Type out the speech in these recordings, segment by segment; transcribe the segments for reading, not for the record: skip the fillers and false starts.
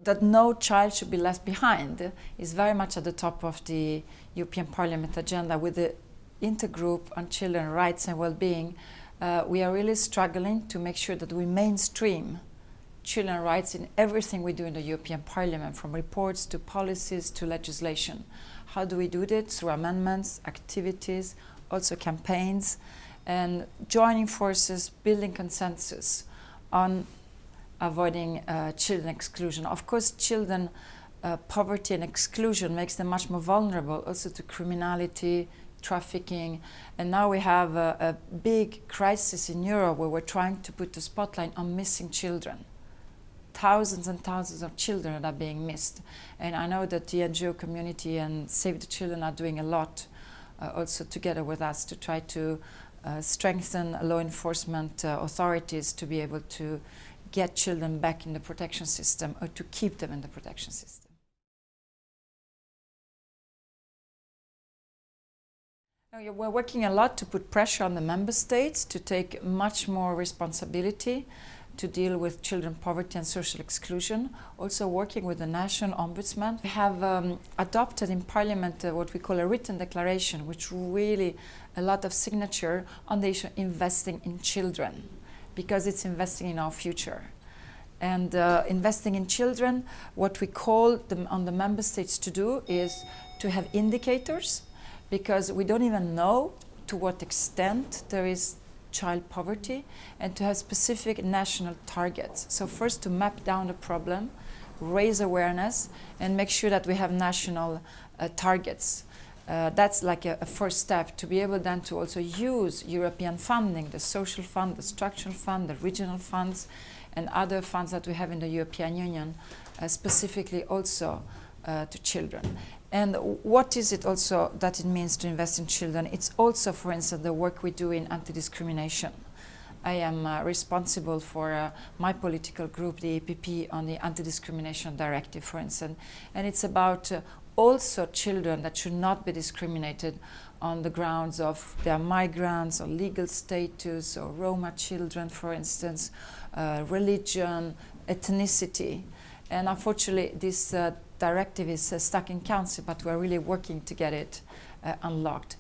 That no child should be left behind is very much at the top of the European Parliament agenda. With the Intergroup on Children's Rights and Well-being, we are really struggling to make sure that we mainstream children's rights in everything we do in the European Parliament, from reports to policies to legislation. How do we do that? Through amendments, activities, also campaigns, and joining forces, building consensus on avoiding children exclusion. Of course, children poverty and exclusion makes them much more vulnerable also to criminality, trafficking, and now we have a big crisis in Europe where we're trying to put the spotlight on missing children. Thousands and thousands of children that are being missed, and I know that the NGO community and Save the Children are doing a lot also together with us to try to strengthen law enforcement authorities to be able to get children back in the protection system or to keep them in the protection system. We're working a lot to put pressure on the member states to take much more responsibility to deal with children poverty and social exclusion, also working with the National Ombudsman. We have adopted in Parliament what we call a written declaration, which really a lot of signature on the issue of investing in children, because it's investing in our future. And investing in children, what we call on the member states to do is to have indicators, because we don't even know to what extent there is child poverty, and to have specific national targets. So first to map down the problem, raise awareness, and make sure that we have national targets. That's like a first step to be able then to also use European funding, the social fund, the structural fund, the regional funds, and other funds that we have in the European Union, specifically also to children. And what is it also that it means to invest in children? It's also, for instance, the work we do in anti-discrimination. I am responsible for my political group, the EPP, on the anti-discrimination directive, for instance. And it's about also children that should not be discriminated on the grounds of their migrants or legal status or Roma children, for instance, religion, ethnicity. And unfortunately, this directive is stuck in council, but we're really working to get it unlocked.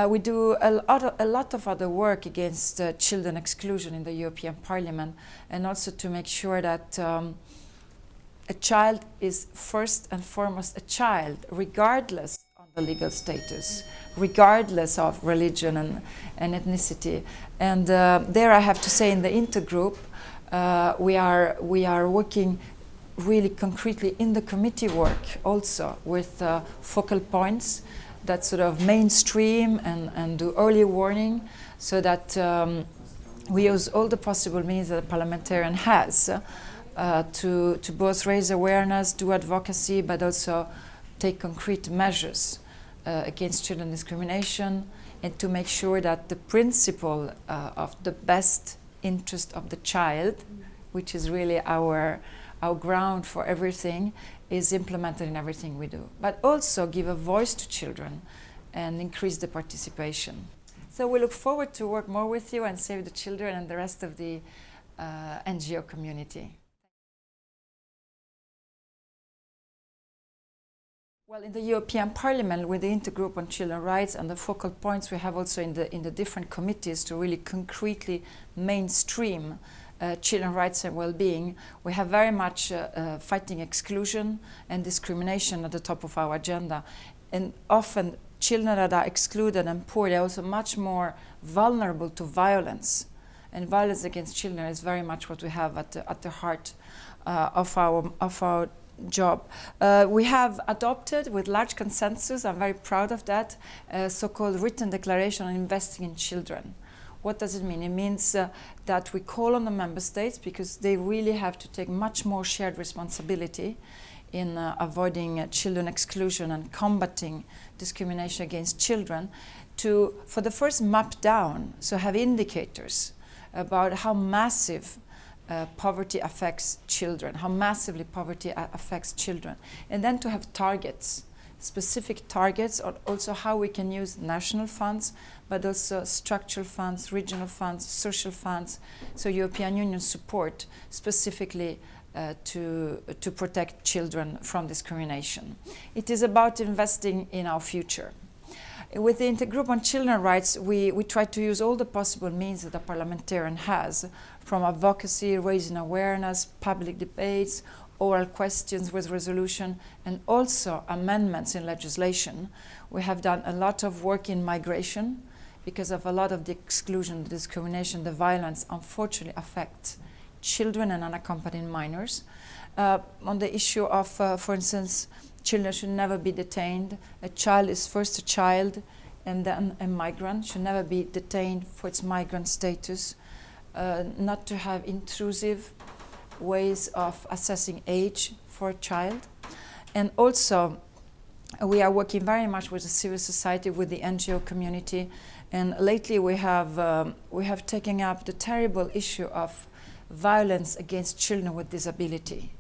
We do a lot of other work against children exclusion in the European Parliament, and also to make sure that a child is first and foremost a child, regardless of the legal status, regardless of religion and ethnicity. And there I have to say, in the Intergroup, we are working really concretely in the committee work also with focal points that sort of mainstream and do early warning, so that we use all the possible means that a parliamentarian has to both raise awareness, do advocacy, but also take concrete measures against children discrimination, and to make sure that the principle of the best interest of the child, which is really our ground for everything, is implemented in everything we do. But also give a voice to children and increase the participation. So we look forward to work more with you and Save the Children and the rest of the NGO community. Well, in the European Parliament, with the Intergroup on Children's Rights and the focal points we have also in the different committees to really concretely mainstream children's rights and well-being, we have very much fighting exclusion and discrimination at the top of our agenda. And often children that are excluded and poor, they're also much more vulnerable to violence. And violence against children is very much what we have at the heart of our job. We have adopted with large consensus, I'm very proud of that, a so-called written declaration on investing in children. What does it mean? It means that we call on the member states, because they really have to take much more shared responsibility in avoiding children exclusion and combating discrimination against children, to, for the first, map down, so have indicators about how massive poverty affects children, how massively poverty affects children, and then to have targets, specific targets, or also how we can use national funds, but also structural funds, regional funds, social funds, so European Union support specifically to protect children from discrimination. It is about investing in our future. With the Intergroup on Children's Rights, we try to use all the possible means that a parliamentarian has, from advocacy, raising awareness, public debates, oral questions with resolution, and also amendments in legislation. We have done a lot of work in migration because of a lot of the exclusion, the discrimination, the violence unfortunately affects children and unaccompanied minors. On the issue of, for instance, children should never be detained. A child is first a child and then a migrant, should never be detained for its migrant status. Not to have intrusive ways of assessing age for a child. And also, we are working very much with the civil society, with the NGO community, and lately we have taken up the terrible issue of violence against children with disability,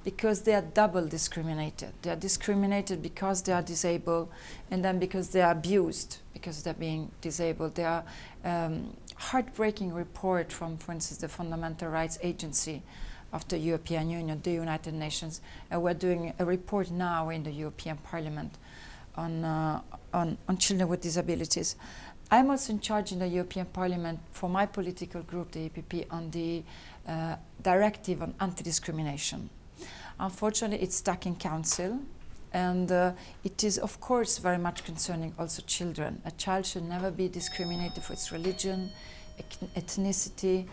because they are double discriminated. They are discriminated because they are disabled, and then because they are abused because they're being disabled. There are heartbreaking report from, for instance, the Fundamental Rights Agency of the European Union, the United Nations. We're doing a report now in the European Parliament on children with disabilities. I'm also in charge in the European Parliament for my political group, the EPP, on the directive on anti-discrimination. Unfortunately, it's stuck in Council, and it is, of course, very much concerning also children. A child should never be discriminated for its religion, ethnicity,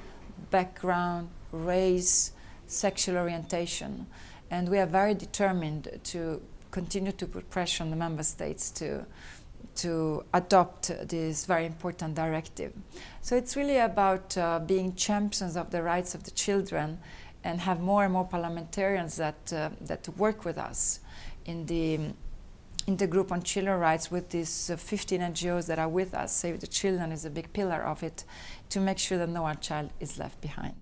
background, race, sexual orientation. And we are very determined to continue to put pressure on the member states to adopt this very important directive. So it's really about being champions of the rights of the children, and have more and more parliamentarians that work with us in the group on children's rights, with these 15 NGOs that are with us. Save the Children is a big pillar of it, to make sure that no one child is left behind.